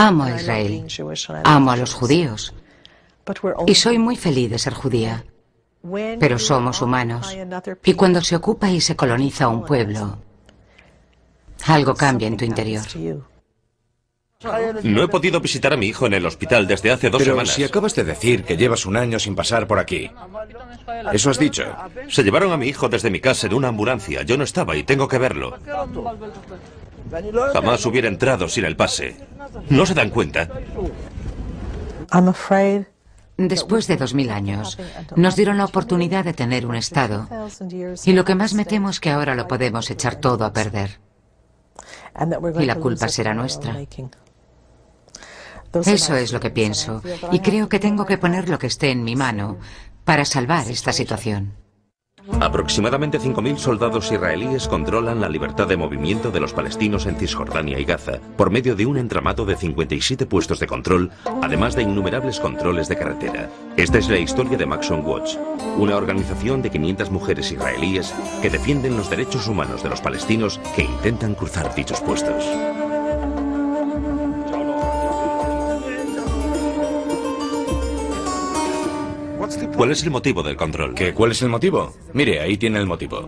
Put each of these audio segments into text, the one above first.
Amo a Israel, amo a los judíos y soy muy feliz de ser judía. Pero somos humanos y cuando se ocupa y se coloniza un pueblo, algo cambia en tu interior. No he podido visitar a mi hijo en el hospital desde hace 2 semanas. Pero si acabas de decir que llevas 1 año sin pasar por aquí. Eso has dicho. Se llevaron a mi hijo desde mi casa en una ambulancia. Yo no estaba y tengo que verlo. Jamás hubiera entrado sin el pase. ¿No se dan cuenta? Después de 2000 años, nos dieron la oportunidad de tener un Estado. Y lo que más me temo es que ahora lo podemos echar todo a perder. Y la culpa será nuestra. Eso es lo que pienso. Y creo que tengo que poner lo que esté en mi mano para salvar esta situación. Aproximadamente 5.000 soldados israelíes controlan la libertad de movimiento de los palestinos en Cisjordania y Gaza por medio de un entramado de 57 puestos de control, además de innumerables controles de carretera. Esta es la historia de Maxon Watch, una organización de 500 mujeres israelíes que defienden los derechos humanos de los palestinos que intentan cruzar dichos puestos. ¿Cuál es el motivo del control? ¿Cuál es el motivo? Mire, ahí tiene el motivo.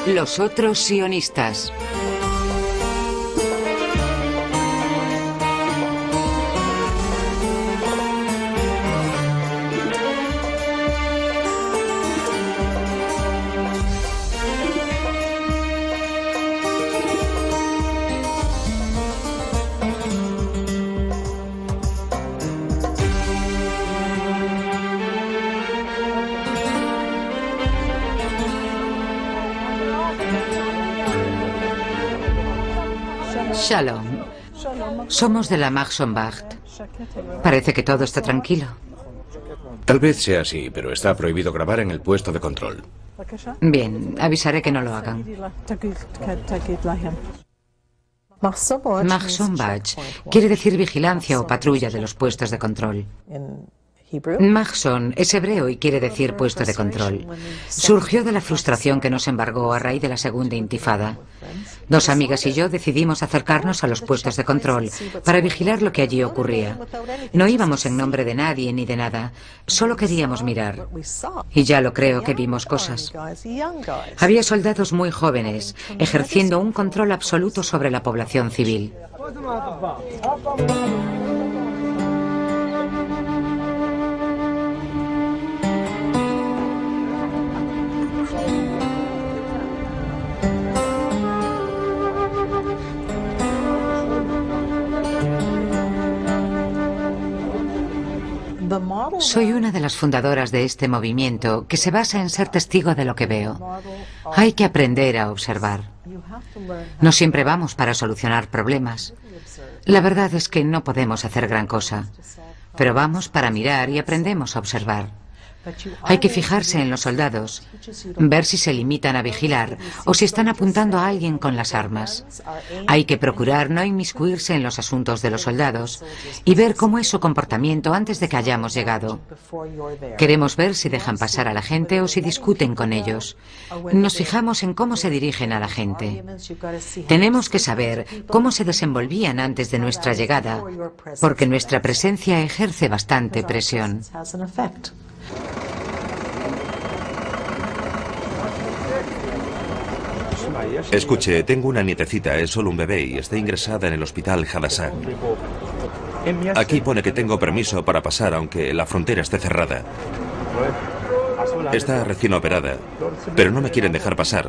Los otros sionistas. Shalom. Somos de la Maxon-Wacht. Parece que todo está tranquilo. Tal vez sea así, pero está prohibido grabar en el puesto de control. Bien, avisaré que no lo hagan. Maxon-Wacht quiere decir vigilancia o patrulla de los puestos de control. Maxon es hebreo y quiere decir puesto de control. Surgió de la frustración que nos embargó a raíz de la segunda intifada. 2 amigas y yo decidimos acercarnos a los puestos de control para vigilar lo que allí ocurría. No íbamos en nombre de nadie ni de nada, solo queríamos mirar. Y ya lo creo que vimos cosas. Había soldados muy jóvenes ejerciendo un control absoluto sobre la población civil. Soy una de las fundadoras de este movimiento que se basa en ser testigo de lo que veo. Hay que aprender a observar. No siempre vamos para solucionar problemas. La verdad es que no podemos hacer gran cosa, pero vamos para mirar y aprendemos a observar. Hay que fijarse en los soldados, ver si se limitan a vigilar o si están apuntando a alguien con las armas. Hay que procurar no inmiscuirse en los asuntos de los soldados y ver cómo es su comportamiento antes de que hayamos llegado. Queremos ver si dejan pasar a la gente o si discuten con ellos. Nos fijamos en cómo se dirigen a la gente. Tenemos que saber cómo se desenvolvían antes de nuestra llegada, porque nuestra presencia ejerce bastante presión. Escuche, tengo una nietecita, es solo un bebé y está ingresada en el hospital Hadassah. Aquí pone que tengo permiso para pasar aunque la frontera esté cerrada. Está recién operada, pero no me quieren dejar pasar.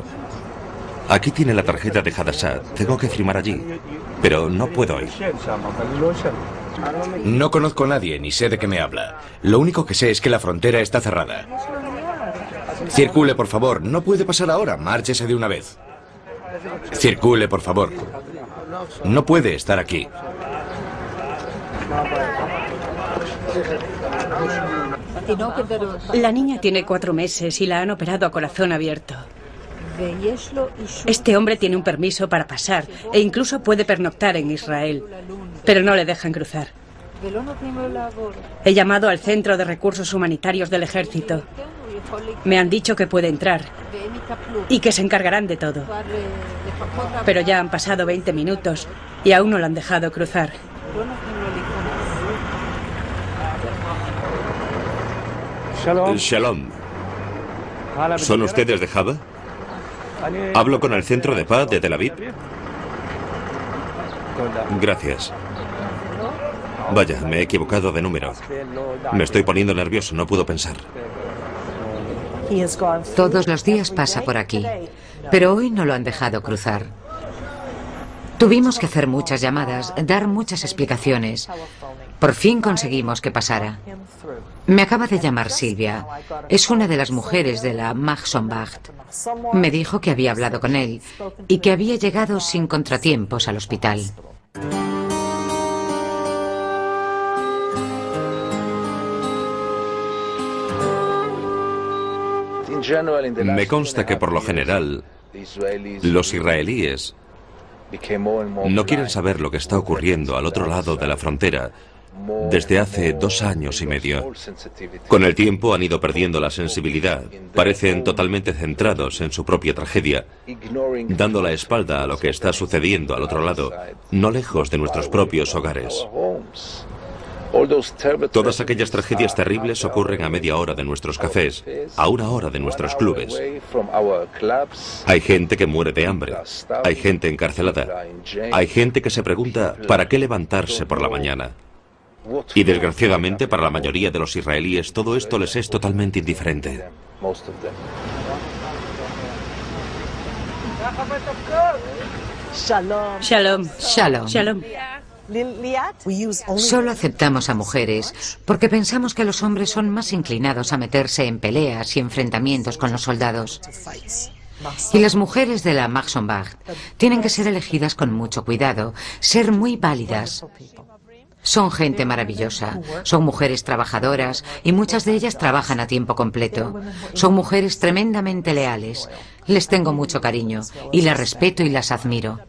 Aquí tiene la tarjeta de Hadassah, tengo que firmar allí, pero no puedo ir. No conozco a nadie ni sé de qué me habla. Lo único que sé es que la frontera está cerrada. Circule, por favor. No puede pasar ahora. Márchese de una vez. Circule, por favor. No puede estar aquí. La niña tiene 4 meses y la han operado a corazón abierto. Este hombre tiene un permiso para pasar e incluso puede pernoctar en Israel, pero no le dejan cruzar. He llamado al Centro de Recursos Humanitarios del Ejército. Me han dicho que puede entrar y que se encargarán de todo. Pero ya han pasado 20 minutos y aún no lo han dejado cruzar. Shalom. ¿Son ustedes de Java? ¿Hablo con el Centro de Paz de Tel Aviv? Gracias. Vaya, me he equivocado de número. Me estoy poniendo nervioso, no puedo pensar. Todos los días pasa por aquí, pero hoy no lo han dejado cruzar. Tuvimos que hacer muchas llamadas, dar muchas explicaciones. Por fin conseguimos que pasara. Me acaba de llamar Silvia. Es una de las mujeres de la Mahsonbacht. Me dijo que había hablado con él y que había llegado sin contratiempos al hospital. Me consta que por lo general los israelíes no quieren saber lo que está ocurriendo al otro lado de la frontera desde hace 2 años y medio. Con el tiempo han ido perdiendo la sensibilidad, parecen totalmente centrados en su propia tragedia, dando la espalda a lo que está sucediendo al otro lado, no lejos de nuestros propios hogares. Todas aquellas tragedias terribles ocurren a media hora de nuestros cafés, a 1 hora de nuestros clubes. Hay gente que muere de hambre, hay gente encarcelada, hay gente que se pregunta ¿para qué levantarse por la mañana? Y desgraciadamente para la mayoría de los israelíes todo esto les es totalmente indiferente. Shalom. Shalom. Shalom. Solo aceptamos a mujeres porque pensamos que los hombres son más inclinados a meterse en peleas y enfrentamientos con los soldados. Y las mujeres de la Mahsonbacht tienen que ser elegidas con mucho cuidado, ser muy válidas. Son gente maravillosa, son mujeres trabajadoras y muchas de ellas trabajan a tiempo completo. Son mujeres tremendamente leales. Les tengo mucho cariño y las respeto y las admiro.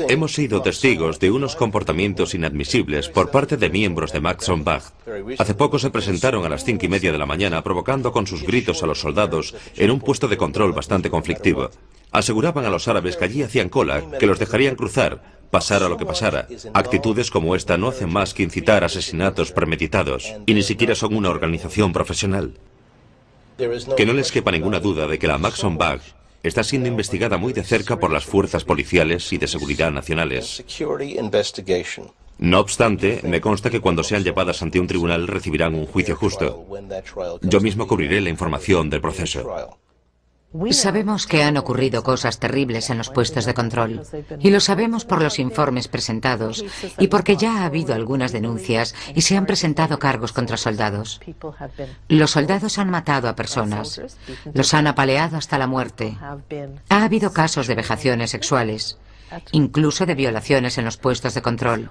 Hemos sido testigos de unos comportamientos inadmisibles por parte de miembros de Mahsonbacht. Hace poco se presentaron a las 5:30 de la mañana provocando con sus gritos a los soldados en un puesto de control bastante conflictivo. Aseguraban a los árabes que allí hacían cola, que los dejarían cruzar, pasara lo que pasara. Actitudes como esta no hacen más que incitar asesinatos premeditados y ni siquiera son una organización profesional. Que no les quepa ninguna duda de que la Mahsonbacht está siendo investigada muy de cerca por las fuerzas policiales y de seguridad nacionales. No obstante, me consta que cuando sean llevadas ante un tribunal recibirán un juicio justo. Yo mismo cubriré la información del proceso. Sabemos que han ocurrido cosas terribles en los puestos de control, y lo sabemos por los informes presentados y porque ya ha habido algunas denuncias y se han presentado cargos contra soldados. Los soldados han matado a personas, los han apaleado hasta la muerte. Ha habido casos de vejaciones sexuales, incluso de violaciones en los puestos de control.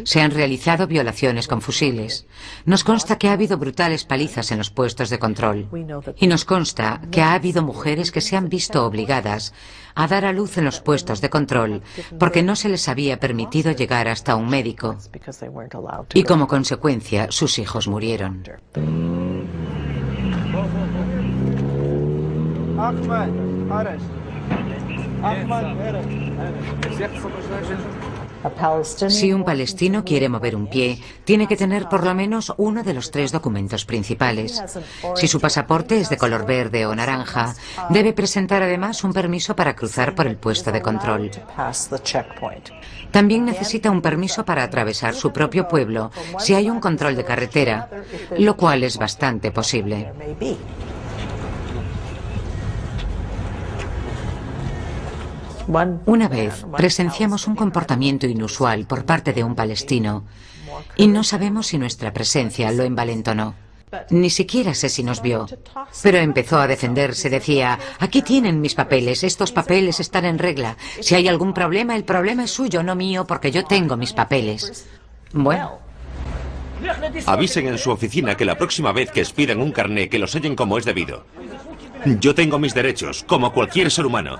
Se han realizado violaciones con fusiles. Nos consta que ha habido brutales palizas en los puestos de control. Y nos consta que ha habido mujeres que se han visto obligadas a dar a luz en los puestos de control porque no se les había permitido llegar hasta un médico. Y como consecuencia, sus hijos murieron. Si un palestino quiere mover un pie, tiene que tener por lo menos uno de los 3 documentos principales. Si su pasaporte es de color verde o naranja, debe presentar además un permiso para cruzar por el puesto de control. También necesita un permiso para atravesar su propio pueblo si hay un control de carretera, lo cual es bastante posible. Una vez presenciamos un comportamiento inusual por parte de un palestino y no sabemos si nuestra presencia lo envalentonó. Ni siquiera sé si nos vio, pero empezó a defenderse. Decía: aquí tienen mis papeles, estos papeles están en regla. Si hay algún problema, el problema es suyo, no mío, porque yo tengo mis papeles. Bueno, Avisen en su oficina que la próxima vez que expidan un carné que lo sellen como es debido. Yo tengo mis derechos, como cualquier ser humano.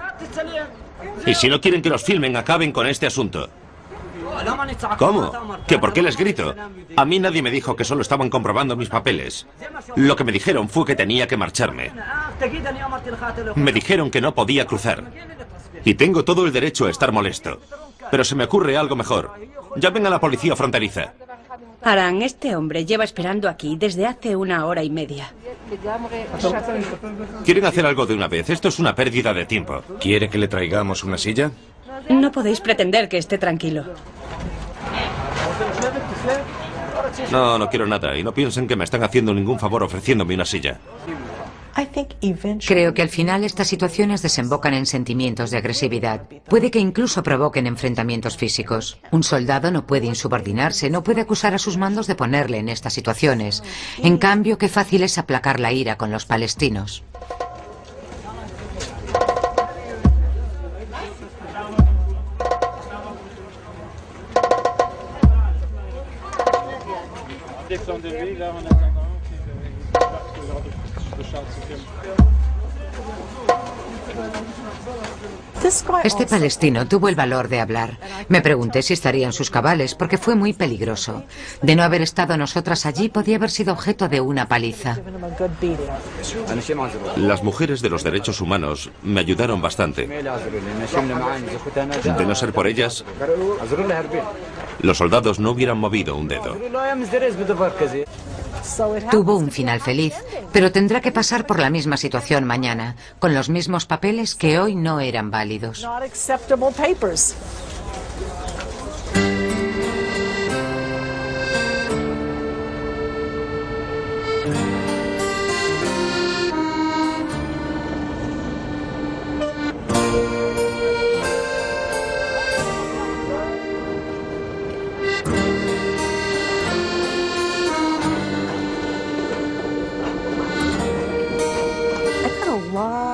Y si no quieren que los filmen, acaben con este asunto. ¿Cómo? ¿Que por qué les grito? A mí nadie me dijo que solo estaban comprobando mis papeles. Lo que me dijeron fue que tenía que marcharme. Me dijeron que no podía cruzar. Y tengo todo el derecho a estar molesto. Pero se me ocurre algo mejor. Llamen a la policía fronteriza. Aran, este hombre lleva esperando aquí desde hace 1 hora y media. ¿Quieren hacer algo de una vez? Esto es una pérdida de tiempo. ¿Quiere que le traigamos una silla? No podéis pretender que esté tranquilo. No, no quiero nada. Y no piensen que me están haciendo ningún favor ofreciéndome una silla. Creo que al final estas situaciones desembocan en sentimientos de agresividad. Puede que incluso provoquen enfrentamientos físicos. Un soldado no puede insubordinarse, no puede acusar a sus mandos de ponerle en estas situaciones. En cambio, qué fácil es aplacar la ira con los palestinos. Este palestino tuvo el valor de hablar. Me pregunté si estaría en sus cabales porque fue muy peligroso. De no haber estado nosotras allí, podía haber sido objeto de una paliza. Las mujeres de los derechos humanos me ayudaron bastante. De no ser por ellas, los soldados no hubieran movido un dedo. Tuvo un final feliz, pero tendrá que pasar por la misma situación mañana, con los mismos papeles que hoy no eran válidos.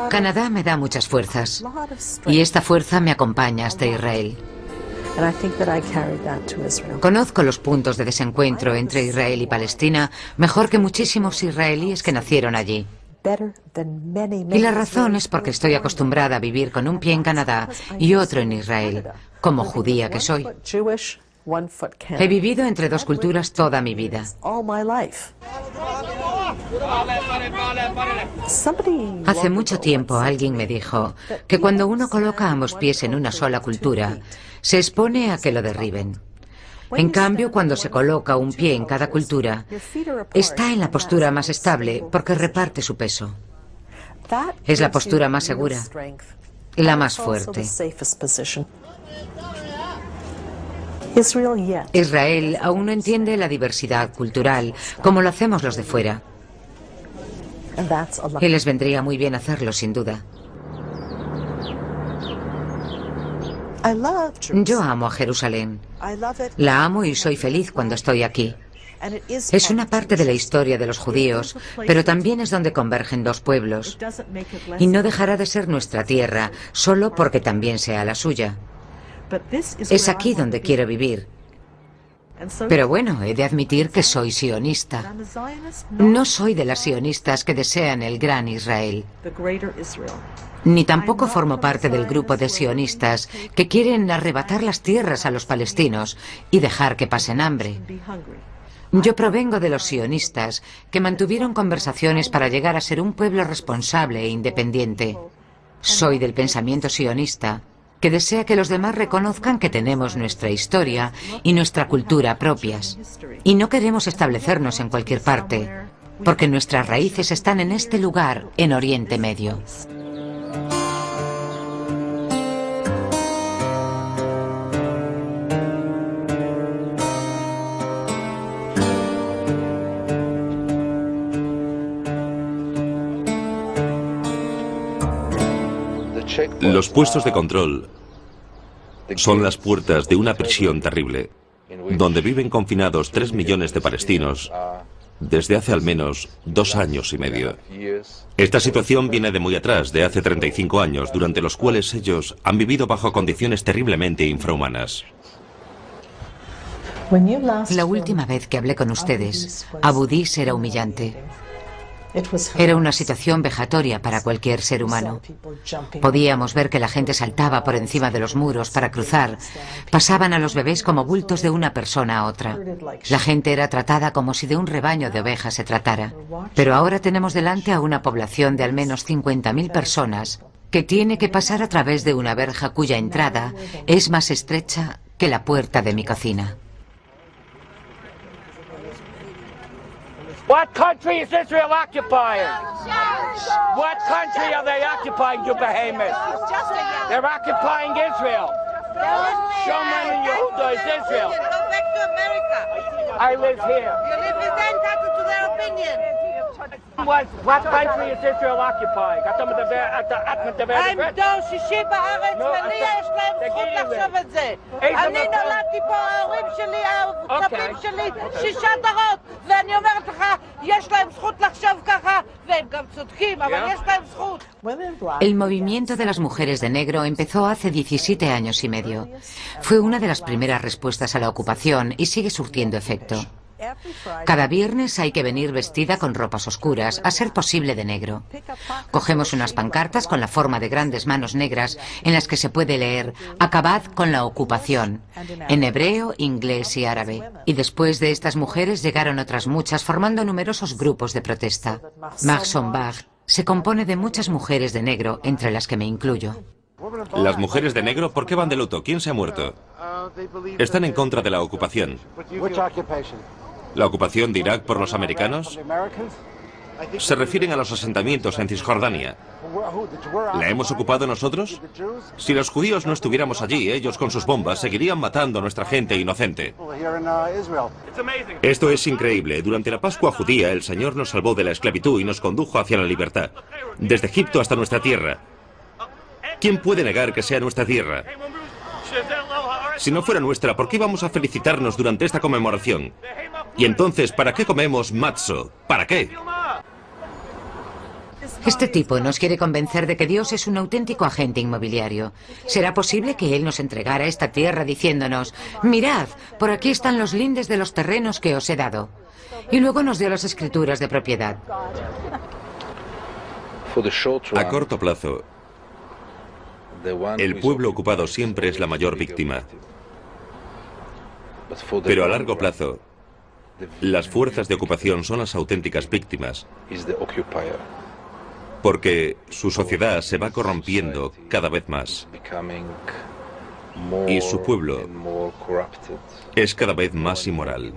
Canadá me da muchas fuerzas y esta fuerza me acompaña hasta Israel. Conozco los puntos de desencuentro entre Israel y Palestina mejor que muchísimos israelíes que nacieron allí. Y la razón es porque estoy acostumbrada a vivir con un pie en Canadá y otro en Israel, como judía que soy. He vivido entre dos culturas toda mi vida. Hace mucho tiempo alguien me dijo que cuando uno coloca ambos pies en una sola cultura, se expone a que lo derriben. En cambio, cuando se coloca un pie en cada cultura, está en la postura más estable porque reparte su peso. Es la postura más segura, la más fuerte. Israel aún no entiende la diversidad cultural como lo hacemos los de fuera. Y les vendría muy bien hacerlo, sin duda. Yo amo a Jerusalén. La amo y soy feliz cuando estoy aquí. Es una parte de la historia de los judíos, pero también es donde convergen dos pueblos. Y no dejará de ser nuestra tierra, solo porque también sea la suya. Es aquí donde quiero vivir. Pero bueno, he de admitir que soy sionista. No soy de las sionistas que desean el gran Israel. Ni tampoco formo parte del grupo de sionistas que quieren arrebatar las tierras a los palestinos y dejar que pasen hambre. Yo provengo de los sionistas que mantuvieron conversaciones para llegar a ser un pueblo responsable e independiente. Soy del pensamiento sionista, que desea que los demás reconozcan que tenemos nuestra historia y nuestra cultura propias. Y no queremos establecernos en cualquier parte, porque nuestras raíces están en este lugar, en Oriente Medio. Los puestos de control son las puertas de una prisión terrible, donde viven confinados 3 millones de palestinos desde hace al menos 2 años y medio. Esta situación viene de muy atrás, de hace 35 años, durante los cuales ellos han vivido bajo condiciones terriblemente infrahumanas. La última vez que hablé con ustedes, Abu Dis era humillante. Era una situación vejatoria para cualquier ser humano. Podíamos ver que la gente saltaba por encima de los muros para cruzar. Pasaban a los bebés como bultos de una persona a otra. La gente era tratada como si de un rebaño de ovejas se tratara. Pero ahora tenemos delante a una población de al menos 50.000 personas que tiene que pasar a través de una verja cuya entrada es más estrecha que la puerta de mi cocina. What country is Israel occupying? What country are they occupying, you behemoth? They're occupying Israel. Shomer Yehuda is Israel. Go back to America. I live here. You live with them, entitled to their opinion. What country is Israel occupying? הם דור שישי בארץ ולי יש להם זכות לחשוב את זה. אני נולדתי פה, ההורים שלי, הסבים שלי, 6 דורות, ואני אומרת לך, יש להם זכות לחשוב ככה, והם גם צודקים, אבל יש להם זכות. El movimiento de las mujeres de negro empezó hace 17 años y medio. Fue una de las primeras respuestas a la ocupación y sigue surtiendo efecto. Cada viernes hay que venir vestida con ropas oscuras, a ser posible de negro. Cogemos unas pancartas con la forma de grandes manos negras en las que se puede leer "Acabad con la ocupación", en hebreo, inglés y árabe. Y después de estas mujeres llegaron otras muchas formando numerosos grupos de protesta. Mahson Bach se compone de muchas mujeres de negro, entre las que me incluyo. Las mujeres de negro, ¿por qué van de luto? ¿Quién se ha muerto? Están en contra de la ocupación. ¿La ocupación de Irak por los americanos? Se refieren a los asentamientos en Cisjordania. ¿La hemos ocupado nosotros? Si los judíos no estuviéramos allí, ellos con sus bombas seguirían matando a nuestra gente inocente. Esto es increíble. Durante la Pascua judía, el Señor nos salvó de la esclavitud y nos condujo hacia la libertad. Desde Egipto hasta nuestra tierra. ¿Quién puede negar que sea nuestra tierra? Si no fuera nuestra, ¿por qué íbamos a felicitarnos durante esta conmemoración? Y entonces, ¿para qué comemos matzo? ¿Para qué? Este tipo nos quiere convencer de que Dios es un auténtico agente inmobiliario. ¿Será posible que Él nos entregara esta tierra diciéndonos: mirad, por aquí están los lindes de los terrenos que os he dado? Y luego nos dio las escrituras de propiedad. A corto plazo, el pueblo ocupado siempre es la mayor víctima. Pero a largo plazo, las fuerzas de ocupación son las auténticas víctimas, porque su sociedad se va corrompiendo cada vez más y su pueblo es cada vez más inmoral.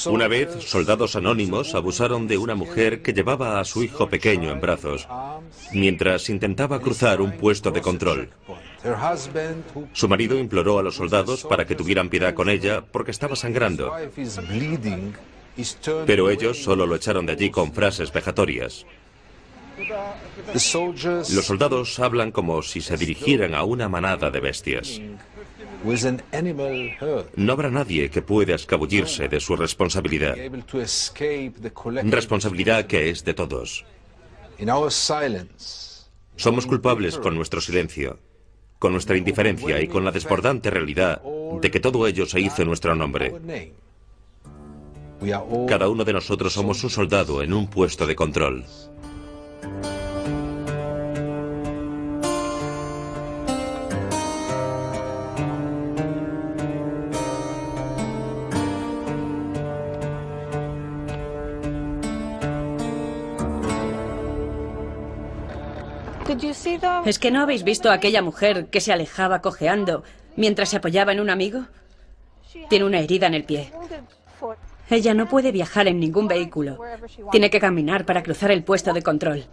Una vez, soldados anónimos abusaron de una mujer que llevaba a su hijo pequeño en brazos mientras intentaba cruzar un puesto de control. Su marido imploró a los soldados para que tuvieran piedad con ella porque estaba sangrando, pero ellos solo lo echaron de allí con frases vejatorias. Los soldados hablan como si se dirigieran a una manada de bestias. No habrá nadie que pueda escabullirse de su responsabilidad. Responsabilidad que es de todos. Somos culpables con nuestro silencio, con nuestra indiferencia y con la desbordante realidad de que todo ello se hizo en nuestro nombre. Cada uno de nosotros somos un soldado en un puesto de control. ¿Es que no habéis visto a aquella mujer que se alejaba cojeando mientras se apoyaba en un amigo? Tiene una herida en el pie. Ella no puede viajar en ningún vehículo. Tiene que caminar para cruzar el puesto de control.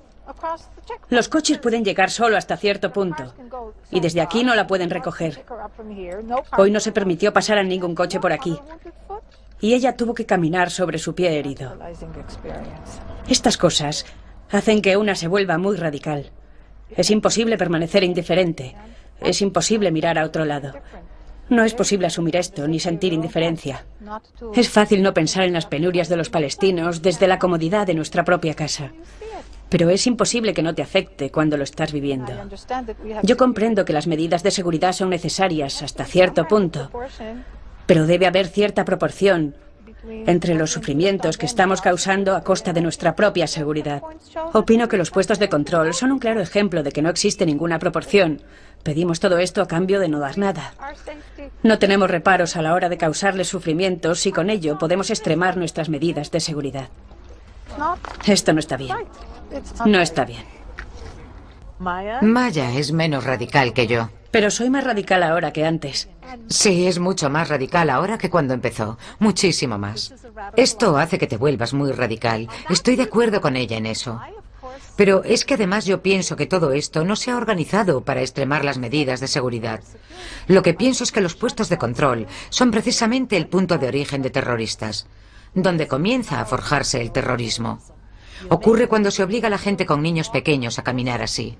Los coches pueden llegar solo hasta cierto punto y desde aquí no la pueden recoger. Hoy no se permitió pasar a ningún coche por aquí y ella tuvo que caminar sobre su pie herido. Estas cosas hacen que una se vuelva muy radical. Es imposible permanecer indiferente. Es imposible mirar a otro lado. No es posible asumir esto ni sentir indiferencia. Es fácil no pensar en las penurias de los palestinos desde la comodidad de nuestra propia casa. Pero es imposible que no te afecte cuando lo estás viviendo. Yo comprendo que las medidas de seguridad son necesarias hasta cierto punto, pero debe haber cierta proporción entre los sufrimientos que estamos causando a costa de nuestra propia seguridad. Opino que los puestos de control son un claro ejemplo de que no existe ninguna proporción. Pedimos todo esto a cambio de no dar nada. No tenemos reparos a la hora de causarles sufrimientos y con ello podemos extremar nuestras medidas de seguridad. Esto no está bien. No está bien. Maya es menos radical que yo. Pero soy más radical ahora que antes. Sí, es mucho más radical ahora que cuando empezó. Muchísimo más. Esto hace que te vuelvas muy radical. Estoy de acuerdo con ella en eso. Pero es que además yo pienso que todo esto no se ha organizado para extremar las medidas de seguridad. Lo que pienso es que los puestos de control son precisamente el punto de origen de terroristas, donde comienza a forjarse el terrorismo. Ocurre cuando se obliga a la gente con niños pequeños a caminar así.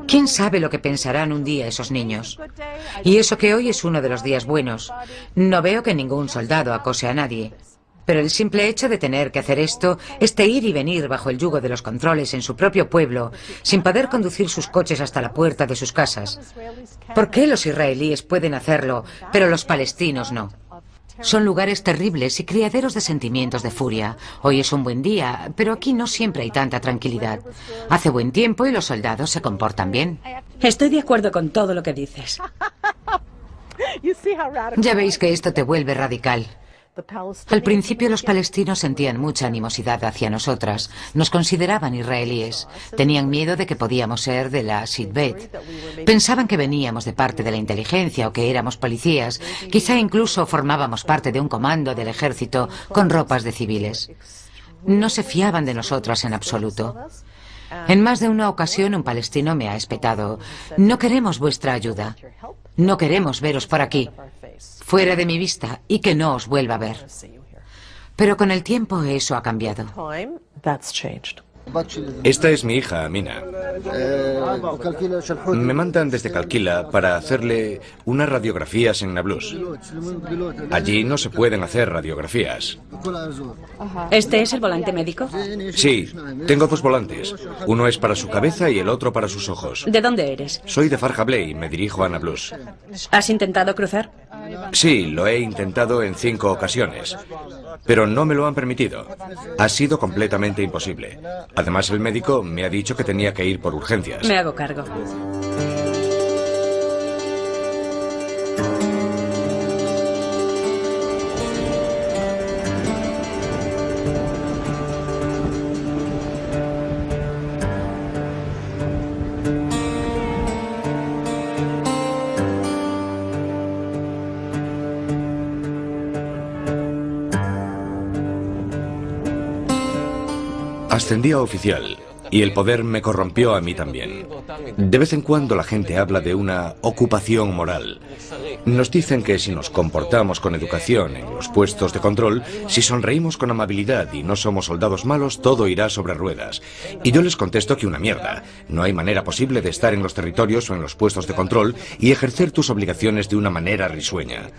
¿Quién sabe lo que pensarán un día esos niños? Y eso que hoy es uno de los días buenos. No veo que ningún soldado acose a nadie. Pero el simple hecho de tener que hacer esto, este ir y venir bajo el yugo de los controles en su propio pueblo, sin poder conducir sus coches hasta la puerta de sus casas. ¿Por qué los israelíes pueden hacerlo, pero los palestinos no? Son lugares terribles y criaderos de sentimientos de furia. Hoy es un buen día, pero aquí no siempre hay tanta tranquilidad. Hace buen tiempo y los soldados se comportan bien. Estoy de acuerdo con todo lo que dices. Ya veis que esto te vuelve radical. Al principio los palestinos sentían mucha animosidad hacia nosotras. Nos consideraban israelíes. Tenían miedo de que podíamos ser de la Shin Bet. Pensaban que veníamos de parte de la inteligencia o que éramos policías. Quizá incluso formábamos parte de un comando del ejército con ropas de civiles. No se fiaban de nosotras en absoluto. En más de una ocasión un palestino me ha espetado: no queremos vuestra ayuda. No queremos veros por aquí. Fuera de mi vista y que no os vuelva a ver. Pero con el tiempo eso ha cambiado. Esta es mi hija, Amina. Me mandan desde Calquila para hacerle unas radiografías en Nablus. Allí no se pueden hacer radiografías. ¿Este es el volante médico? Sí, tengo dos volantes. Uno es para su cabeza y el otro para sus ojos. ¿De dónde eres? Soy de Farjablé y me dirijo a Nablus. ¿Has intentado cruzar? Sí, lo he intentado en 5 ocasiones, pero no me lo han permitido. Ha sido completamente imposible. Además, el médico me ha dicho que tenía que ir por urgencias. Me hago cargo. Ascendí a oficial y el poder me corrompió a mí también. De vez en cuando la gente habla de una ocupación moral. Nos dicen que si nos comportamos con educación en los puestos de control, si sonreímos con amabilidad y no somos soldados malos, todo irá sobre ruedas. Y yo les contesto que una mierda. No hay manera posible de estar en los territorios o en los puestos de control y ejercer tus obligaciones de una manera risueña.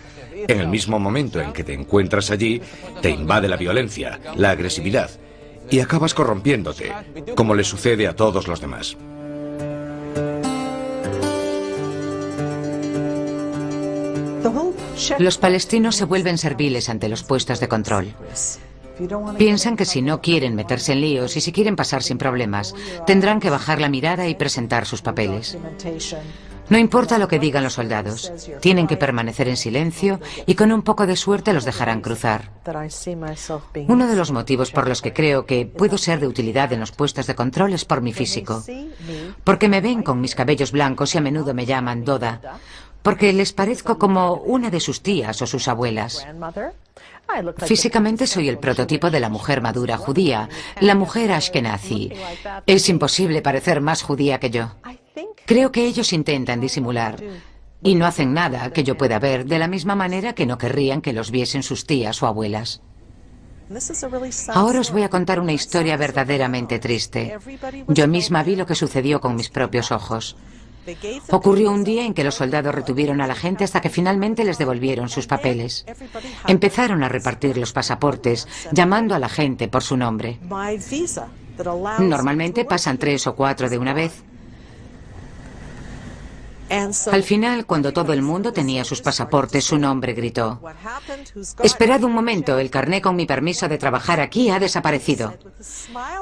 En el mismo momento en que te encuentras allí, te invade la violencia, la agresividad, y acabas corrompiéndote, como le sucede a todos los demás. Los palestinos se vuelven serviles ante los puestos de control. Piensan que si no quieren meterse en líos y si quieren pasar sin problemas, tendrán que bajar la mirada y presentar sus papeles. No importa lo que digan los soldados, tienen que permanecer en silencio y con un poco de suerte los dejarán cruzar. Uno de los motivos por los que creo que puedo ser de utilidad en los puestos de control es por mi físico. Porque me ven con mis cabellos blancos y a menudo me llaman Doda. Porque les parezco como una de sus tías o sus abuelas. Físicamente soy el prototipo de la mujer madura judía, la mujer ashkenazi. Es imposible parecer más judía que yo. Creo que ellos intentan disimular y no hacen nada que yo pueda ver, de la misma manera que no querrían que los viesen sus tías o abuelas. Ahora os voy a contar una historia verdaderamente triste. Yo misma vi lo que sucedió con mis propios ojos. Ocurrió un día en que los soldados retuvieron a la gente hasta que finalmente les devolvieron sus papeles. Empezaron a repartir los pasaportes, llamando a la gente por su nombre. Normalmente pasan 3 o 4 de una vez. Al final, cuando todo el mundo tenía sus pasaportes, un hombre gritó: «Esperad un momento, el carné con mi permiso de trabajar aquí ha desaparecido».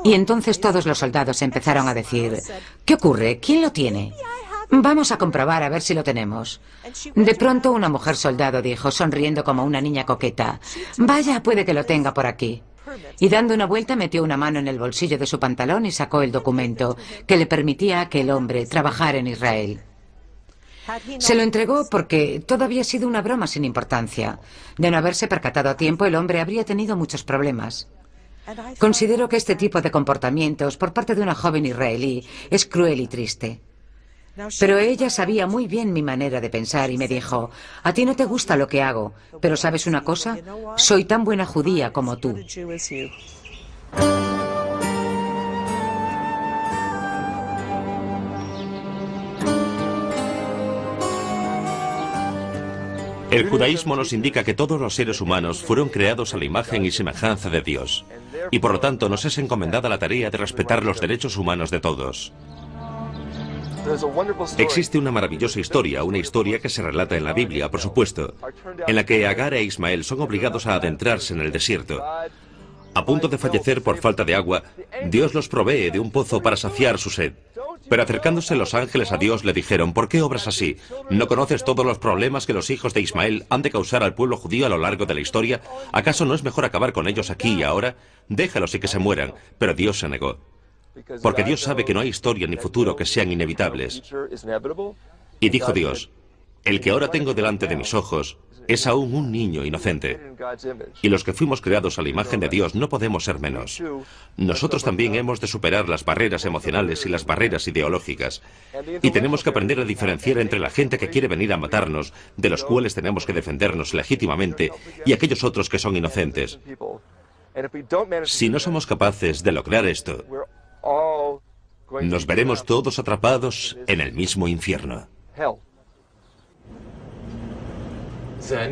Y entonces todos los soldados empezaron a decir: «¿Qué ocurre? ¿Quién lo tiene? Vamos a comprobar a ver si lo tenemos». De pronto una mujer soldado dijo, sonriendo como una niña coqueta: «Vaya, puede que lo tenga por aquí». Y dando una vuelta metió una mano en el bolsillo de su pantalón y sacó el documento que le permitía a aquel hombre trabajar en Israel. Se lo entregó porque todo había sido una broma sin importancia. De no haberse percatado a tiempo, el hombre habría tenido muchos problemas. Considero que este tipo de comportamientos por parte de una joven israelí es cruel y triste. Pero ella sabía muy bien mi manera de pensar y me dijo: «A ti no te gusta lo que hago, pero ¿sabes una cosa? Soy tan buena judía como tú». El judaísmo nos indica que todos los seres humanos fueron creados a la imagen y semejanza de Dios, y por lo tanto nos es encomendada la tarea de respetar los derechos humanos de todos. Existe una maravillosa historia, una historia que se relata en la Biblia, por supuesto, en la que Agar e Ismael son obligados a adentrarse en el desierto. A punto de fallecer por falta de agua, Dios los provee de un pozo para saciar su sed. Pero acercándose los ángeles a Dios le dijeron: «¿Por qué obras así? ¿No conoces todos los problemas que los hijos de Ismael han de causar al pueblo judío a lo largo de la historia? ¿Acaso no es mejor acabar con ellos aquí y ahora? Déjalos y que se mueran». Pero Dios se negó. Porque Dios sabe que no hay historia ni futuro que sean inevitables. Y dijo Dios: «El que ahora tengo delante de mis ojos es aún un niño inocente». Y los que fuimos creados a la imagen de Dios no podemos ser menos. Nosotros también hemos de superar las barreras emocionales y las barreras ideológicas. Y tenemos que aprender a diferenciar entre la gente que quiere venir a matarnos, de los cuales tenemos que defendernos legítimamente, y aquellos otros que son inocentes. Si no somos capaces de lograr esto, nos veremos todos atrapados en el mismo infierno.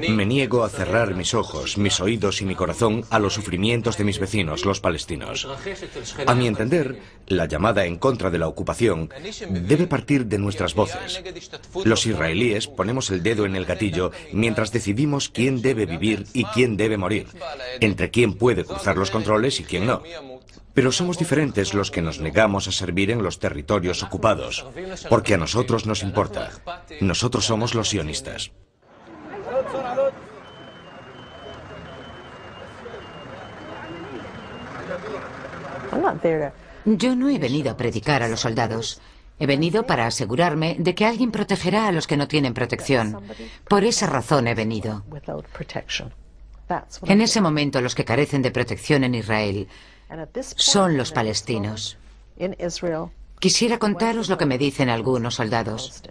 Me niego a cerrar mis ojos, mis oídos y mi corazón a los sufrimientos de mis vecinos, los palestinos. A mi entender, la llamada en contra de la ocupación debe partir de nuestras voces. Los israelíes ponemos el dedo en el gatillo mientras decidimos quién debe vivir y quién debe morir, entre quién puede cruzar los controles y quién no. Pero somos diferentes los que nos negamos a servir en los territorios ocupados, porque a nosotros nos importa. Nosotros somos los sionistas. Yo no he venido a predicar a los soldados. He venido para asegurarme de que alguien protegerá a los que no tienen protección. Por esa razón he venido. En ese momento, los que carecen de protección en Israel son los palestinos. Quisiera contaros lo que me dicen algunos soldados.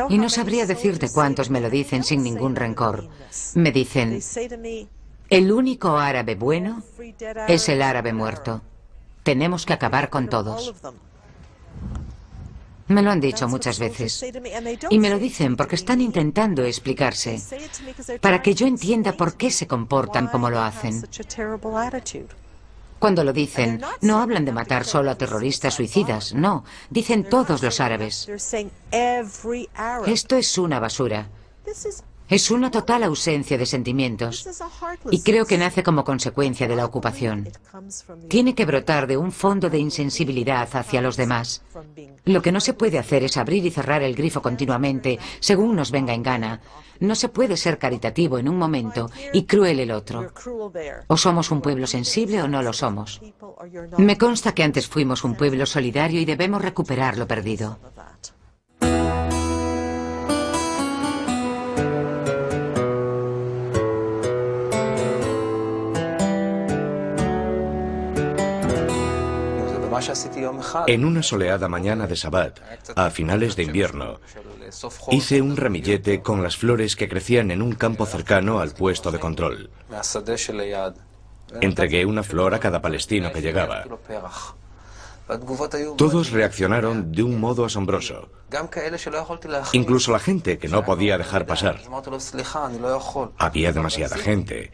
Y no sabría decirte cuántos me lo dicen sin ningún rencor. Me dicen: «El único árabe bueno es el árabe muerto. Tenemos que acabar con todos». Me lo han dicho muchas veces. Y me lo dicen porque están intentando explicarse, para que yo entienda por qué se comportan como lo hacen. Cuando lo dicen, no hablan de matar solo a terroristas suicidas, no, dicen todos los árabes. Esto es una basura. Es una total ausencia de sentimientos. Y creo que nace como consecuencia de la ocupación. Tiene que brotar de un fondo de insensibilidad hacia los demás. Lo que no se puede hacer es abrir y cerrar el grifo continuamente, según nos venga en gana. No se puede ser caritativo en un momento y cruel el otro. O somos un pueblo sensible o no lo somos. Me consta que antes fuimos un pueblo solidario y debemos recuperar lo perdido. En una soleada mañana de Sabbat, a finales de invierno, hice un ramillete con las flores que crecían en un campo cercano al puesto de control. Entregué una flor a cada palestino que llegaba. Todos reaccionaron de un modo asombroso. Incluso la gente que no podía dejar pasar. Había demasiada gente.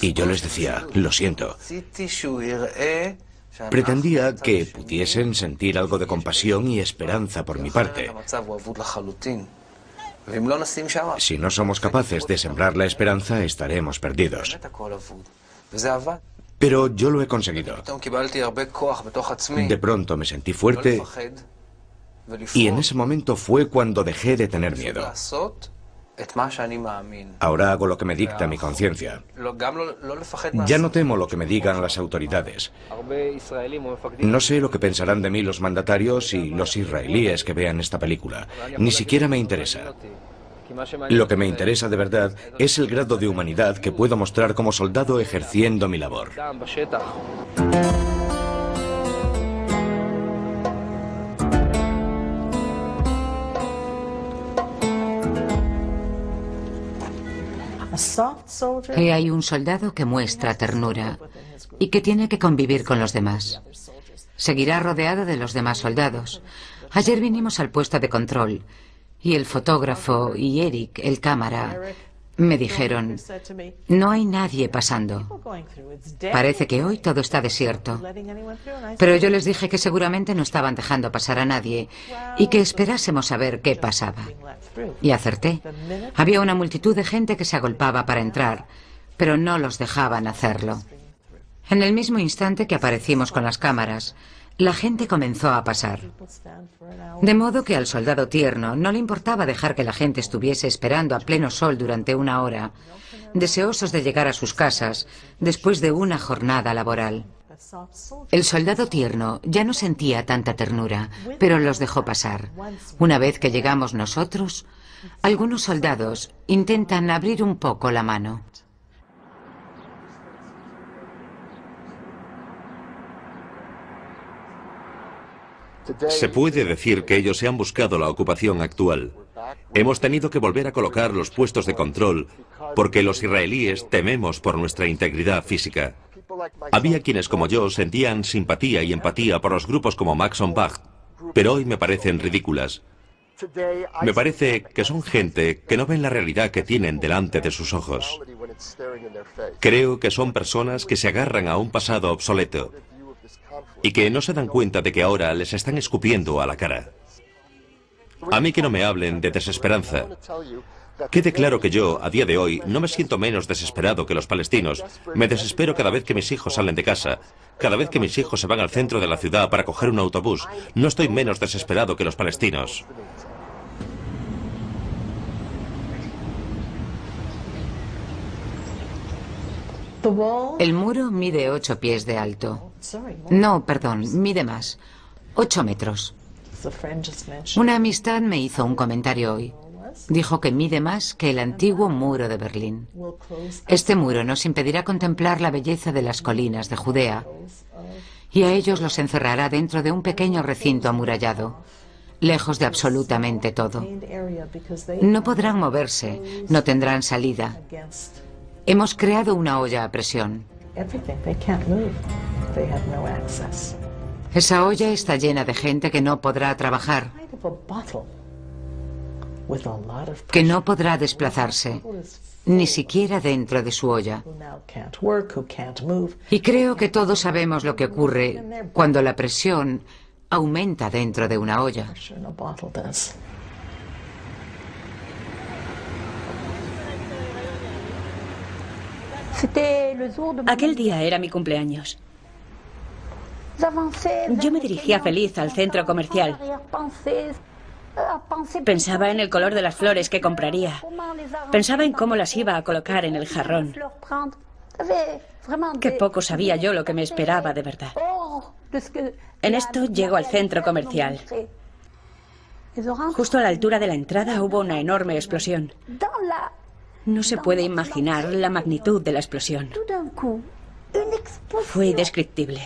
Y yo les decía, lo siento. Pretendía que pudiesen sentir algo de compasión y esperanza por mi parte. Si no somos capaces de sembrar la esperanza, estaremos perdidos. Pero yo lo he conseguido. De pronto me sentí fuerte y en ese momento fue cuando dejé de tener miedo. Ahora hago lo que me dicta mi conciencia. Ya no temo lo que me digan las autoridades. No sé lo que pensarán de mí los mandatarios y los israelíes que vean esta película. Ni siquiera me interesa. Lo que me interesa de verdad es el grado de humanidad que puedo mostrar como soldado ejerciendo mi labor. He hay un soldado que muestra ternura y que tiene que convivir con los demás. Seguirá rodeado de los demás soldados. Ayer vinimos al puesto de control y el fotógrafo y Eric, el cámara, me dijeron, no hay nadie pasando. Parece que hoy todo está desierto. Pero yo les dije que seguramente no estaban dejando pasar a nadie y que esperásemos a ver qué pasaba. Y acerté. Había una multitud de gente que se agolpaba para entrar, pero no los dejaban hacerlo. En el mismo instante que aparecimos con las cámaras, la gente comenzó a pasar. De modo que al soldado tierno no le importaba dejar que la gente estuviese esperando a pleno sol durante una hora, deseosos de llegar a sus casas después de una jornada laboral. El soldado tierno ya no sentía tanta ternura, pero los dejó pasar. Una vez que llegamos nosotros, algunos soldados intentan abrir un poco la mano. Se puede decir que ellos se han buscado la ocupación actual. Hemos tenido que volver a colocar los puestos de control porque los israelíes tememos por nuestra integridad física. Había quienes como yo sentían simpatía y empatía por los grupos como Max und Bach, pero hoy me parecen ridículas. Me parece que son gente que no ven la realidad que tienen delante de sus ojos. Creo que son personas que se agarran a un pasado obsoleto y que no se dan cuenta de que ahora les están escupiendo a la cara. A mí que no me hablen de desesperanza. Quede claro que yo, a día de hoy, no me siento menos desesperado que los palestinos. Me desespero cada vez que mis hijos salen de casa, cada vez que mis hijos se van al centro de la ciudad para coger un autobús. No estoy menos desesperado que los palestinos. El muro mide 8 pies de alto. No, perdón, mide más. 8 metros. Una amistad me hizo un comentario hoy. Dijo que mide más que el antiguo muro de Berlín. Este muro nos impedirá contemplar la belleza de las colinas de Judea y a ellos los encerrará dentro de un pequeño recinto amurallado, lejos de absolutamente todo. No podrán moverse, no tendrán salida. Hemos creado una olla a presión. Esa olla está llena de gente que no podrá trabajar, que no podrá desplazarse, ni siquiera dentro de su olla. Y creo que todos sabemos lo que ocurre cuando la presión aumenta dentro de una olla. Aquel día era mi cumpleaños. Yo me dirigía feliz al centro comercial. Pensaba en el color de las flores que compraría. Pensaba en cómo las iba a colocar en el jarrón. Qué poco sabía yo lo que me esperaba de verdad. En esto llego al centro comercial. Justo a la altura de la entrada hubo una enorme explosión. No se puede imaginar la magnitud de la explosión. Fue indescriptible.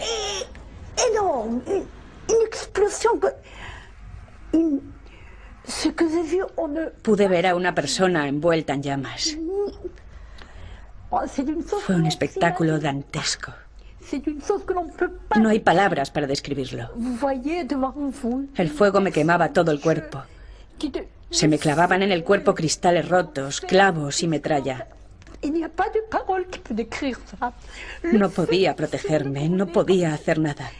Pude ver a una persona envuelta en llamas. Fue un espectáculo dantesco. No hay palabras para describirlo. El fuego me quemaba todo el cuerpo. Se me clavaban en el cuerpo cristales rotos, clavos y metralla. No podía protegerme, no podía hacer nada.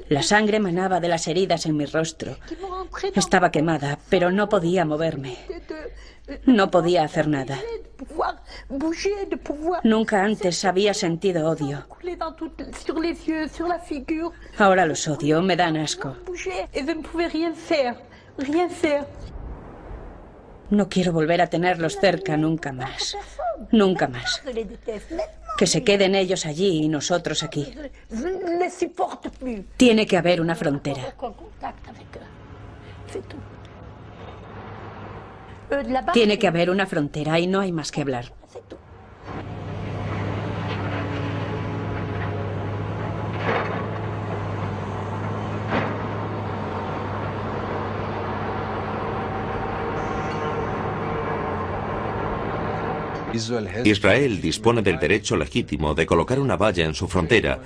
La sangre manaba de las heridas en mi rostro. Estaba quemada, pero no podía moverme. No podía hacer nada. Nunca antes había sentido odio. Ahora los odio, me dan asco. No quiero volver a tenerlos cerca nunca más. Nunca más. Que se queden ellos allí y nosotros aquí. Tiene que haber una frontera. Tiene que haber una frontera y no hay más que hablar. Israel dispone del derecho legítimo de colocar una valla en su frontera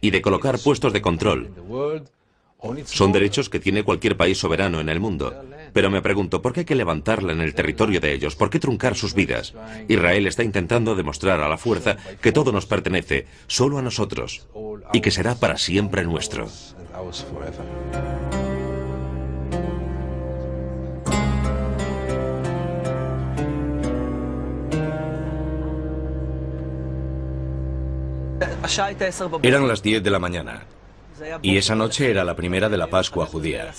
y de colocar puestos de control. Son derechos que tiene cualquier país soberano en el mundo. Pero me pregunto, ¿por qué hay que levantarla en el territorio de ellos? ¿Por qué truncar sus vidas? Israel está intentando demostrar a la fuerza que todo nos pertenece, solo a nosotros, y que será para siempre nuestro. Eran las 10 de la mañana. Y esa noche era la primera de la Pascua judía.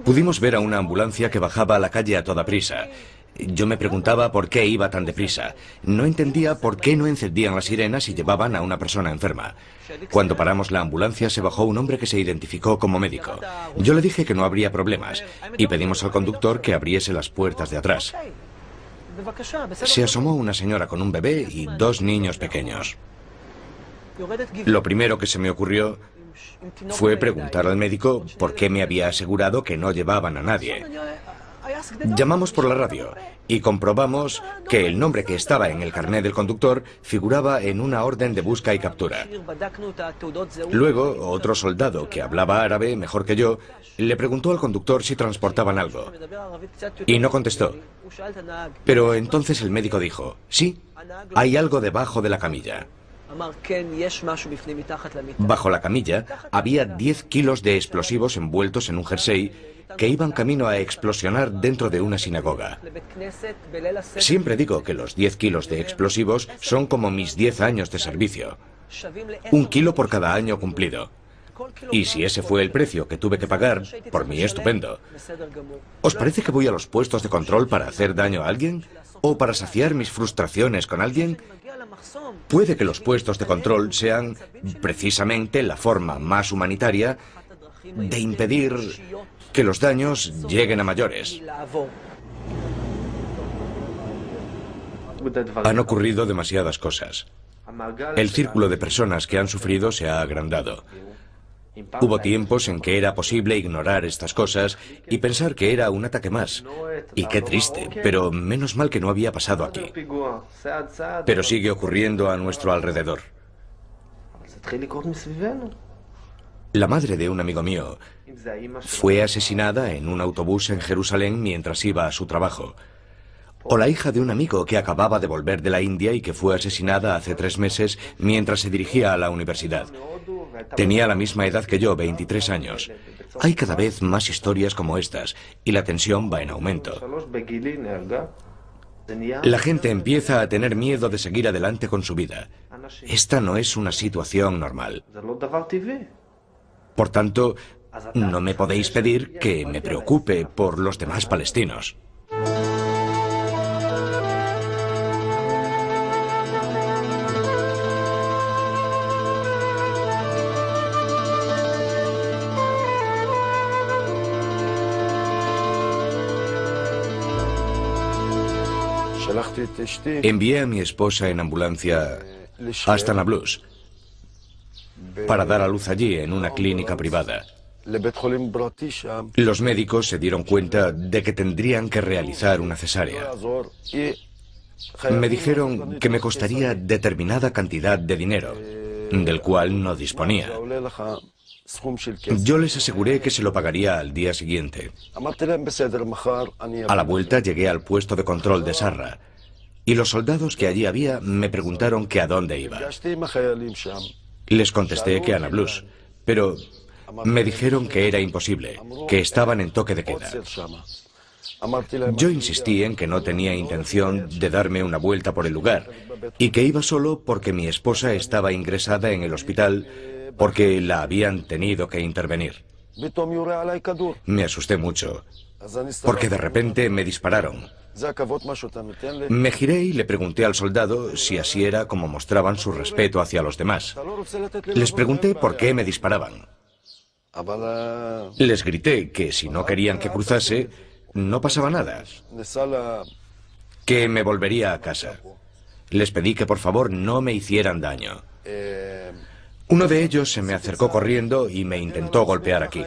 Pudimos ver a una ambulancia que bajaba a la calle a toda prisa. Yo me preguntaba por qué iba tan deprisa. No entendía por qué no encendían las sirenas y llevaban a una persona enferma. Cuando paramos la ambulancia se bajó un hombre que se identificó como médico. Yo le dije que no habría problemas y pedimos al conductor que abriese las puertas de atrás. Se asomó una señora con un bebé y 2 niños pequeños. Lo primero que se me ocurrió fue preguntar al médico por qué me había asegurado que no llevaban a nadie. Llamamos por la radio y comprobamos que el nombre que estaba en el carnet del conductor figuraba en una orden de busca y captura. Luego, otro soldado que hablaba árabe mejor que yo le preguntó al conductor si transportaban algo y no contestó. Pero entonces el médico dijo, sí, hay algo debajo de la camilla. Bajo la camilla había 10 kilos de explosivos envueltos en un jersey que iban camino a explosionar dentro de una sinagoga. Siempre digo que los 10 kilos de explosivos son como mis 10 años de servicio. 1 kilo por cada año cumplido. Y si ese fue el precio que tuve que pagar, por mí estupendo. ¿Os parece que voy a los puestos de control para hacer daño a alguien? ¿O para saciar mis frustraciones con alguien? Puede que los puestos de control sean precisamente la forma más humanitaria de impedir que los daños lleguen a mayores. Han ocurrido demasiadas cosas. El círculo de personas que han sufrido se ha agrandado. Hubo tiempos en que era posible ignorar estas cosas y pensar que era un ataque más. Y qué triste, pero menos mal que no había pasado aquí. Pero sigue ocurriendo a nuestro alrededor. La madre de un amigo mío fue asesinada en un autobús en Jerusalén mientras iba a su trabajo. O la hija de un amigo que acababa de volver de la India y que fue asesinada hace 3 meses mientras se dirigía a la universidad. Tenía la misma edad que yo, 23 años. Hay cada vez más historias como estas y la tensión va en aumento. La gente empieza a tener miedo de seguir adelante con su vida. Esta no es una situación normal. Por tanto, no me podéis pedir que me preocupe por los demás palestinos. Envié a mi esposa en ambulancia hasta Nablus para dar a luz allí en una clínica privada. Los médicos se dieron cuenta de que tendrían que realizar una cesárea. Me dijeron que me costaría determinada cantidad de dinero, del cual no disponía. Yo les aseguré que se lo pagaría al día siguiente. A la vuelta llegué al puesto de control de Sarra. Y los soldados que allí había me preguntaron que a dónde iba. Les contesté que a Nablus, pero me dijeron que era imposible, que estaban en toque de queda. Yo insistí en que no tenía intención de darme una vuelta por el lugar y que iba solo porque mi esposa estaba ingresada en el hospital porque la habían tenido que intervenir. Me asusté mucho porque de repente me dispararon. Me giré y le pregunté al soldado si así era como mostraban su respeto hacia los demás. Les pregunté por qué me disparaban. Les grité que si no querían que cruzase, no pasaba nada, que me volvería a casa. Les pedí que por favor no me hicieran daño. Uno de ellos se me acercó corriendo y me intentó golpear aquí.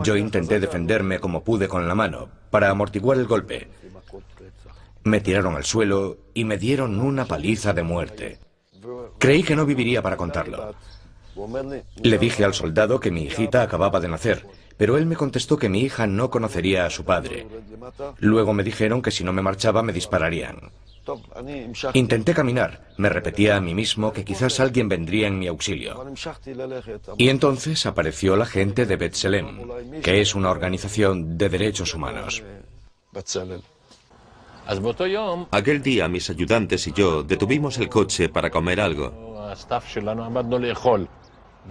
Yo intenté defenderme como pude con la mano, para amortiguar el golpe. Me tiraron al suelo y me dieron una paliza de muerte. Creí que no viviría para contarlo. Le dije al soldado que mi hijita acababa de nacer, pero él me contestó que mi hija no conocería a su padre. Luego me dijeron que si no me marchaba me dispararían. Intenté caminar, me repetía a mí mismo que quizás alguien vendría en mi auxilio. Y entonces apareció la gente de B'Tselem, que es una organización de derechos humanos. Aquel día mis ayudantes y yo detuvimos el coche para comer algo.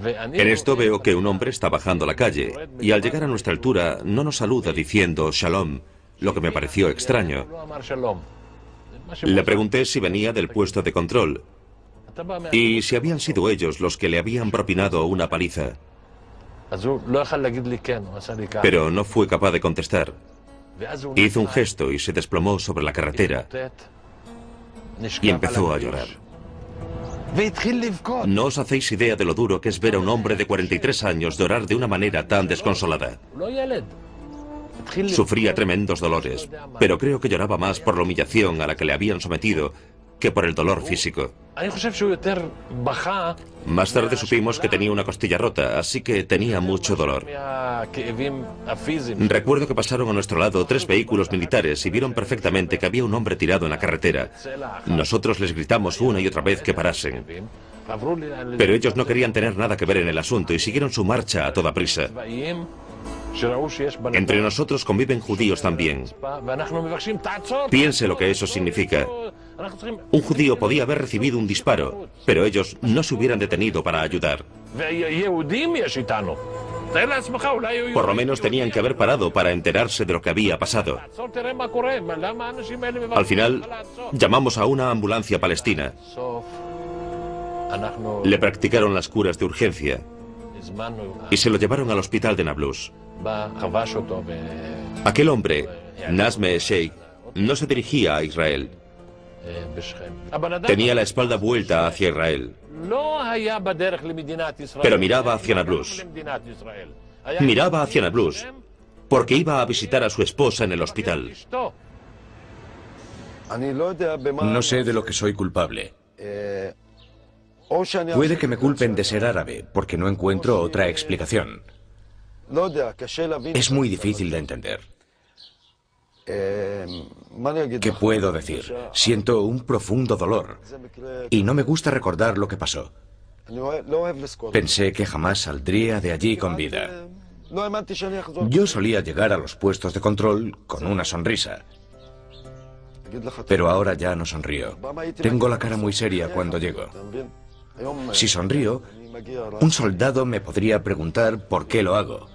En esto veo que un hombre está bajando la calle y al llegar a nuestra altura no nos saluda diciendo Shalom, lo que me pareció extraño. Le pregunté si venía del puesto de control y si habían sido ellos los que le habían propinado una paliza. Pero no fue capaz de contestar. Hizo un gesto y se desplomó sobre la carretera y empezó a llorar. No os hacéis idea de lo duro que es ver a un hombre de 43 años llorar de una manera tan desconsolada. Sufría tremendos dolores, pero creo que lloraba más por la humillación a la que le habían sometido que por el dolor físico. Más tarde supimos que tenía una costilla rota, así que tenía mucho dolor. Recuerdo que pasaron a nuestro lado 3 vehículos militares y vieron perfectamente que había un hombre tirado en la carretera. Nosotros les gritamos una y otra vez que parasen. Pero ellos no querían tener nada que ver en el asunto y siguieron su marcha a toda prisa. Entre nosotros conviven judíos también. Piense lo que eso significa. Un judío podía haber recibido un disparo, pero ellos no se hubieran detenido para ayudar. Por lo menos tenían que haber parado para enterarse de lo que había pasado. Al final, llamamos a una ambulancia palestina. Le practicaron las curas de urgencia y se lo llevaron al hospital de Nablus. Aquel hombre, Nazme Sheikh, no se dirigía a Israel. Tenía la espalda vuelta hacia Israel, pero miraba hacia Nablus. Miraba hacia Nablus porque iba a visitar a su esposa en el hospital. No sé de lo que soy culpable. Puede que me culpen de ser árabe, porque no encuentro otra explicación. Es muy difícil de entender. ¿Qué puedo decir? Siento un profundo dolor y no me gusta recordar lo que pasó. Pensé que jamás saldría de allí con vida. Yo solía llegar a los puestos de control con una sonrisa, pero ahora ya no sonrío. Tengo la cara muy seria cuando llego. Si sonrío, un soldado me podría preguntar por qué lo hago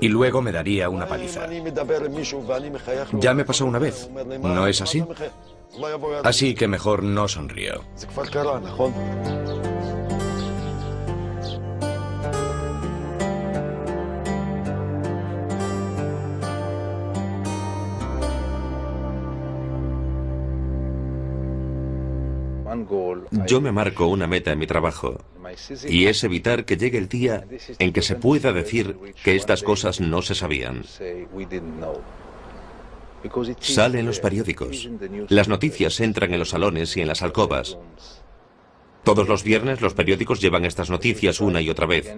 y luego me daría una paliza. Ya me pasó una vez, ¿no es así? Así que mejor no sonrío. Yo me marco una meta en mi trabajo y es evitar que llegue el día en que se pueda decir que estas cosas no se sabían. Sale en los periódicos. Las noticias entran en los salones y en las alcobas. Todos los viernes los periódicos llevan estas noticias una y otra vez.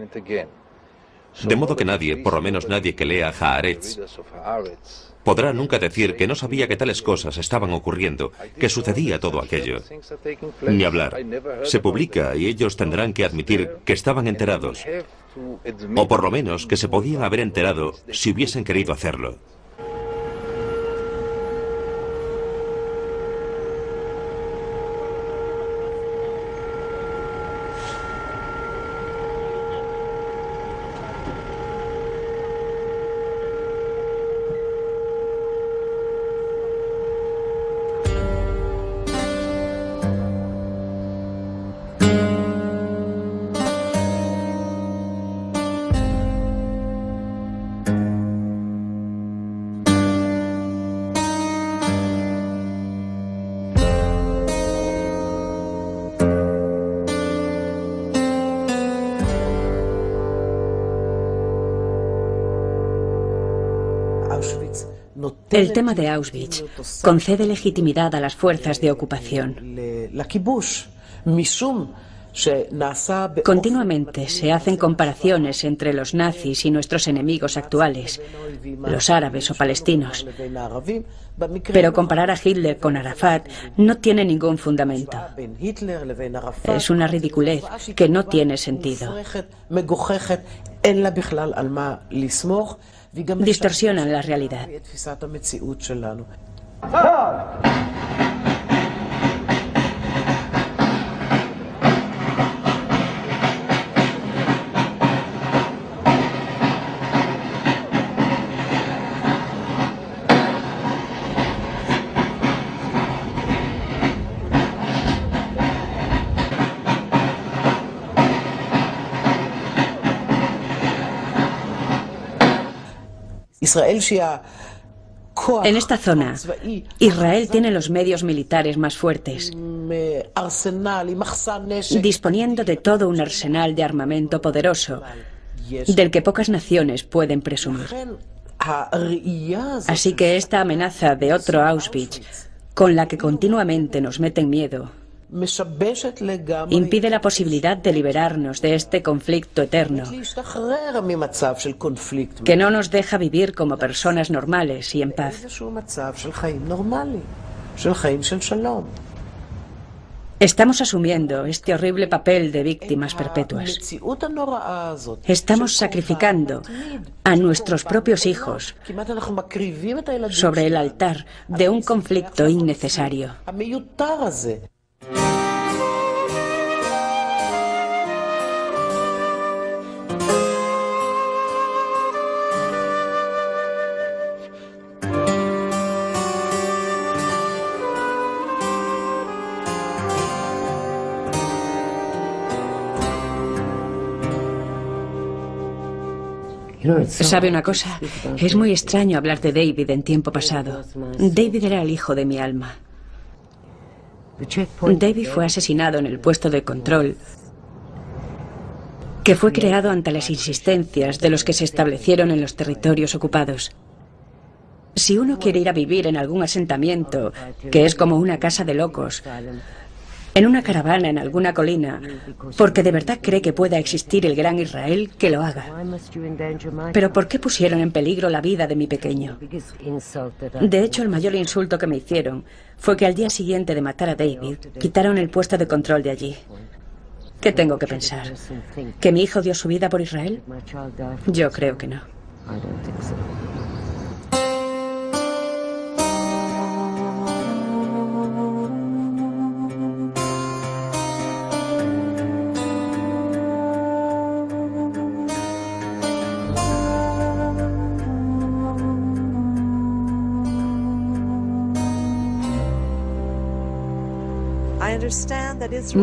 De modo que nadie, por lo menos nadie que lea Haaretz, podrá nunca decir que no sabía que tales cosas estaban ocurriendo, que sucedía todo aquello. Ni hablar. Se publica y ellos tendrán que admitir que estaban enterados, o por lo menos que se podían haber enterado si hubiesen querido hacerlo. El tema de Auschwitz concede legitimidad a las fuerzas de ocupación. Continuamente se hacen comparaciones entre los nazis y nuestros enemigos actuales, los árabes o palestinos. Pero comparar a Hitler con Arafat no tiene ningún fundamento. Es una ridiculez que no tiene sentido. Distorsionan la realidad. En esta zona, Israel tiene los medios militares más fuertes, disponiendo de todo un arsenal de armamento poderoso, del que pocas naciones pueden presumir. Así que esta amenaza de otro Auschwitz, con la que continuamente nos meten miedo, impide la posibilidad de liberarnos de este conflicto eterno, que no nos deja vivir como personas normales y en paz. Estamos asumiendo este horrible papel de víctimas perpetuas. Estamos sacrificando a nuestros propios hijos sobre el altar de un conflicto innecesario. ¿Sabe una cosa? Es muy extraño hablar de David en tiempo pasado. David era el hijo de mi alma. David fue asesinado en el puesto de control, que fue creado ante las insistencias de los que se establecieron en los territorios ocupados. Si uno quiere ir a vivir en algún asentamiento, que es como una casa de locos, en una caravana en alguna colina, porque de verdad cree que pueda existir el gran Israel, que lo haga. Pero ¿por qué pusieron en peligro la vida de mi pequeño? De hecho, el mayor insulto que me hicieron fue que al día siguiente de matar a David, quitaron el puesto de control de allí. ¿Qué tengo que pensar? ¿Que mi hijo dio su vida por Israel? Yo creo que no.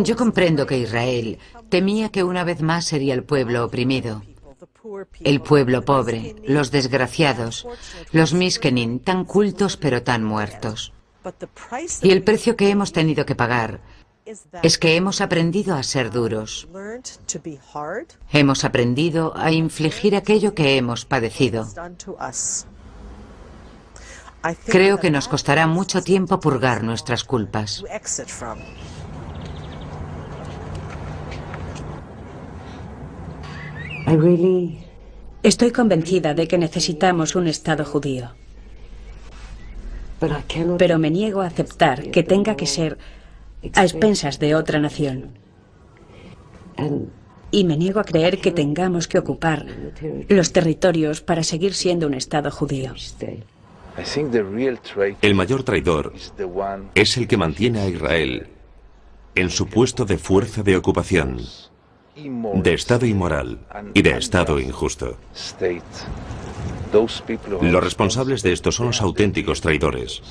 Yo comprendo que Israel temía que una vez más sería el pueblo oprimido, el pueblo pobre, los desgraciados, los miskenin, tan cultos pero tan muertos. Y el precio que hemos tenido que pagar es que hemos aprendido a ser duros. Hemos aprendido a infligir aquello que hemos padecido. Creo que nos costará mucho tiempo purgar nuestras culpas. Estoy convencida de que necesitamos un Estado judío. Pero me niego a aceptar que tenga que ser a expensas de otra nación. Y me niego a creer que tengamos que ocupar los territorios para seguir siendo un Estado judío. El mayor traidor es el que mantiene a Israel en su puesto de fuerza de ocupación, de Estado inmoral y de Estado injusto. Los responsables de esto son los auténticos traidores.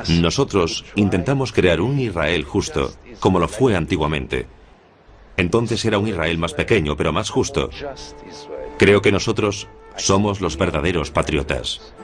Nosotros intentamos crear un Israel justo, como lo fue antiguamente. Entonces era un Israel más pequeño, pero más justo. Creo que nosotros somos los verdaderos patriotas.